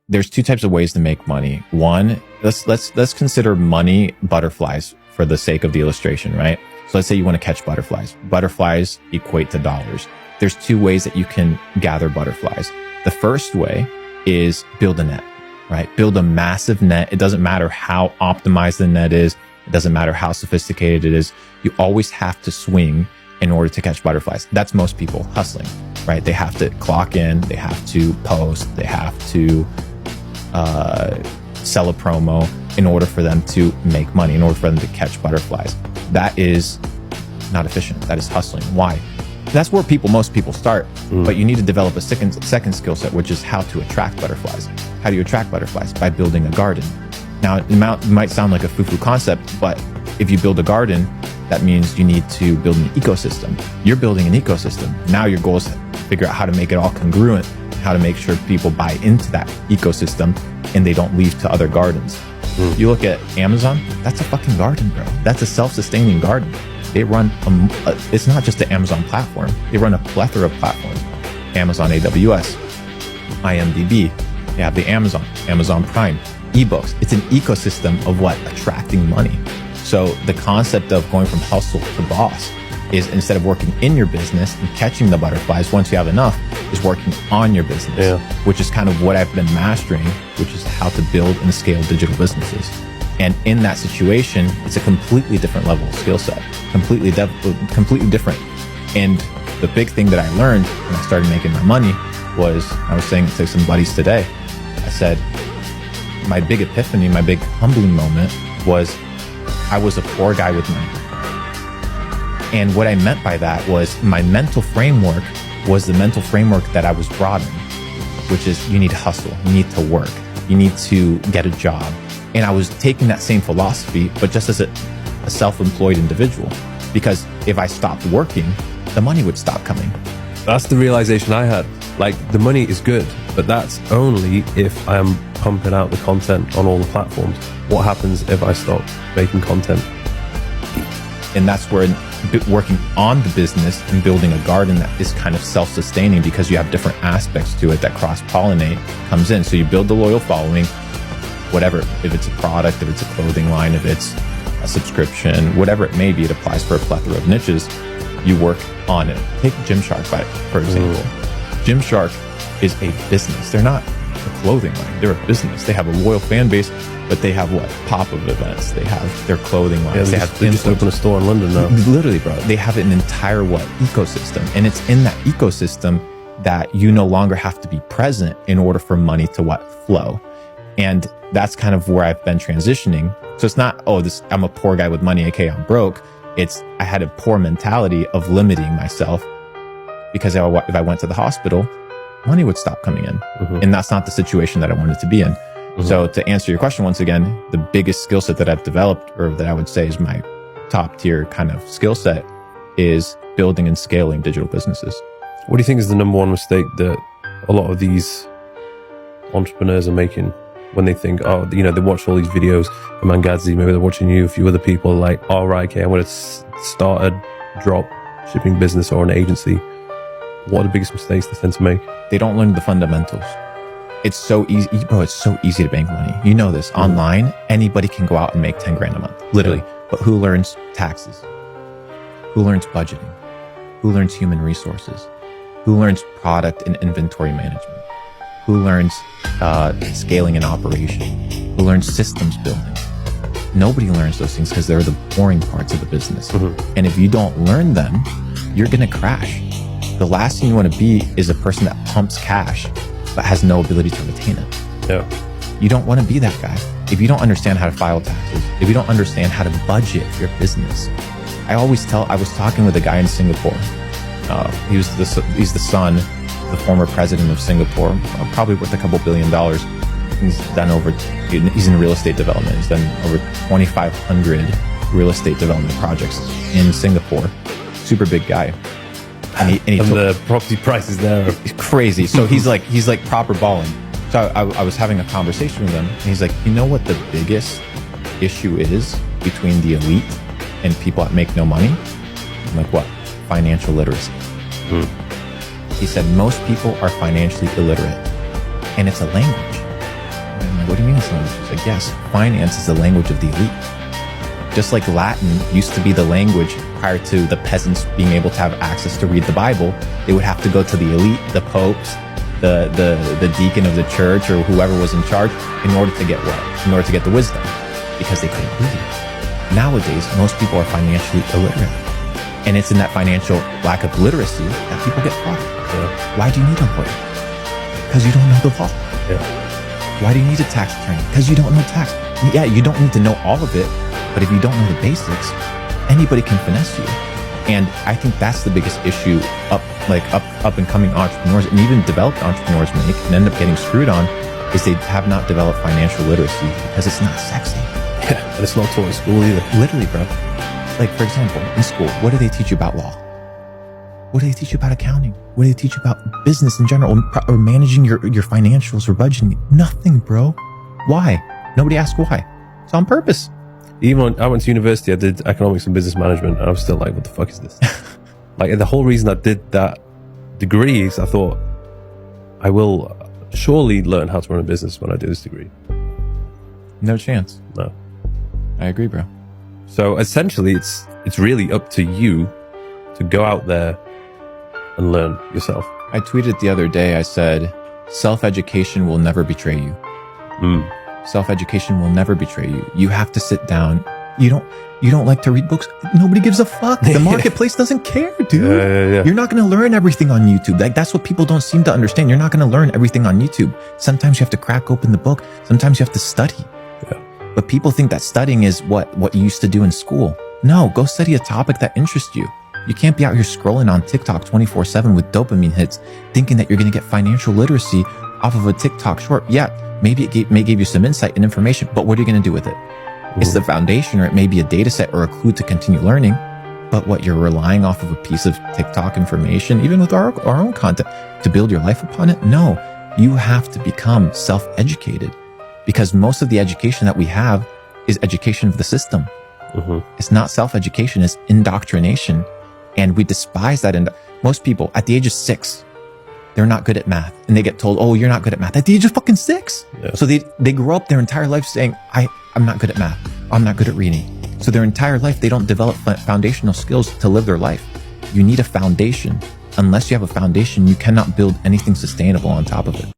there's two types of ways to make money. One, let's consider money butterflies for the sake of the illustration, right? So let's say you want to catch butterflies. Butterflies equate to dollars. There's two ways that you can gather butterflies. The first way is build a net, right? Build a massive net. It doesn't matter how optimized the net is. It doesn't matter how sophisticated it is. You always have to swing in order to catch butterflies. That's most people hustling, right? They have to clock in, they have to post, they have to sell a promo in order for them to make money, in order for them to catch butterflies. That is not efficient. That is hustling. Why? That's where most people start, but you need to develop a second skill set, which is how to attract butterflies. How do you attract butterflies? By building a garden. Now, it might sound like a foo-foo concept, but if you build a garden, that means you need to build an ecosystem. You're building an ecosystem. Now your goal is to figure out how to make it all congruent, how to make sure people buy into that ecosystem and they don't leave to other gardens. You look at Amazon, that's a fucking garden, bro. That's a self-sustaining garden. They run, it's not just the Amazon platform. They run a plethora of platforms. Amazon AWS, IMDb, they have the Amazon Prime, ebooks. It's an ecosystem of what? Attracting money. So the concept of going from hustle to boss is, instead of working in your business and catching the butterflies, once you have enough, is working on your business, which is kind of what I've been mastering, which is how to build and scale digital businesses. And in that situation, it's a completely different level of skill set, completely different. And the big thing that I learned when I started making my money was, I was saying to some buddies today, I said, my big epiphany, my big humbling moment was, I was a poor guy with money. And what I meant by that was, my mental framework was the mental framework that I was brought in, which is, you need to hustle, you need to work, you need to get a job. And I was taking that same philosophy, but just as a self-employed individual, because if I stopped working, the money would stop coming. That's the realization I had. Like, the money is good, but that's only if I am pumping out the content on all the platforms. What happens if I stop making content? And that's where working on the business and building a garden that is kind of self-sustaining, because you have different aspects to it that cross-pollinate, comes in. So you build the loyal following, whatever, if it's a product, if it's a clothing line, if it's a subscription, whatever it may be, it applies for a plethora of niches. You work on it. Take Gymshark, for example. Gymshark is a business. They're not a clothing line. They're a business. They have a loyal fan base, but they have what? Pop-up events. They have their clothing lines. They just opened a store in London now. Literally, bro. They have an entire ecosystem. And it's in that ecosystem that you no longer have to be present in order for money to flow. And that's kind of where I've been transitioning. So it's not, I'm a poor guy with money, aka I'm broke. It's, I had a poor mentality of limiting myself, because if I went to the hospital, money would stop coming in. And that's not the situation that I wanted to be in. So to answer your question once again, the biggest skill set that I've developed, or that I would say is my top tier kind of skill set, is building and scaling digital businesses. What do you think is the number one mistake that a lot of these entrepreneurs are making when they think, they watch all these videos from Mangazi, maybe they're watching you, a few other people, like, right, okay, I'm going to start a drop shipping business or an agency. What are the biggest mistakes they tend to make? They don't learn the fundamentals. It's so easy, bro. It's so easy to bank money. You know this. Online, anybody can go out and make 10 grand a month, literally. But who learns taxes? Who learns budgeting? Who learns human resources? Who learns product and inventory management? Who learns scaling and operation? Who learns systems building? Nobody learns those things, because they're the boring parts of the business. And if you don't learn them, you're going to crash. The last thing you want to be is a person that pumps cash but has no ability to retain it. You don't want to be that guy. If you don't understand how to file taxes, if you don't understand how to budget your business. I was talking with a guy in Singapore. He's the son, the former president of Singapore, probably worth a couple $1 billion. He's in real estate development. He's done over 2,500 real estate development projects in Singapore. Super big guy. And the property prices there are crazy. So he's like proper balling. So I was having a conversation with him, and he's like, you know what the biggest issue is between the elite and people that make no money? I'm like, what? Financial literacy. He said, most people are financially illiterate, and it's a language. what do you mean it's a language? He's like, yes, finance is the language of the elite. Just like Latin used to be the language prior to the peasants being able to have access to read the Bible, they would have to go to the elite, the popes, the deacon of the church, or whoever was in charge, in order to get what? In order to get the wisdom, because they couldn't read. Nowadays, most people are financially illiterate. And it's in that financial lack of literacy that people get caught. Yeah. Why do you need a lawyer? Because you don't know the law. Yeah. Why do you need a tax attorney? Because you don't know tax. Yeah, you don't need to know all of it, but if you don't know the basics, anybody can finesse you. And I think that's the biggest issue up and coming entrepreneurs and even developed entrepreneurs make and end up getting screwed on, is they have not developed financial literacy because it's not sexy. Yeah, and it's not taught in school either. Literally, bro. Like, for example, in school, what do they teach you about law? What do they teach you about accounting? What do they teach you about business in general, or managing your financials or budgeting? Nothing, bro. Why? Nobody asked why. It's on purpose. Even I went to university, I did economics and business management, and I was still like, what the fuck is this? Like, the whole reason I did that degree is I thought, I will surely learn how to run a business when I do this degree. No chance. No. I agree, bro. So essentially, it's really up to you to go out there and learn yourself. I tweeted the other day, I said, self-education will never betray you. Self-education will never betray you. You have to sit down. You don't like to read books. Nobody gives a fuck. The marketplace doesn't care, dude. Yeah. You're not going to learn everything on YouTube. Like, that's what people don't seem to understand. You're not going to learn everything on YouTube. Sometimes you have to crack open the book. Sometimes you have to study. Yeah. But people think that studying is what you used to do in school. No, go study a topic that interests you. You can't be out here scrolling on TikTok 24/7 with dopamine hits, thinking that you're going to get financial literacy off of a TikTok short. Yeah, maybe it may give you some insight and information, but what are you going to do with it? It's the foundation, or it may be a data set or a clue to continue learning. But what, you're relying off of a piece of TikTok information, even with our own content, to build your life upon it? No, you have to become self-educated, because most of the education that we have is education of the system. It's not self-education, it's indoctrination. And we despise that. And most people at the age of 6, they're not good at math, and they get told, oh, you're not good at math at the age of fucking 6. Yeah. So they grow up their entire life saying, I'm not good at math. I'm not good at reading. So their entire life, they don't develop foundational skills to live their life. You need a foundation. Unless you have a foundation, you cannot build anything sustainable on top of it.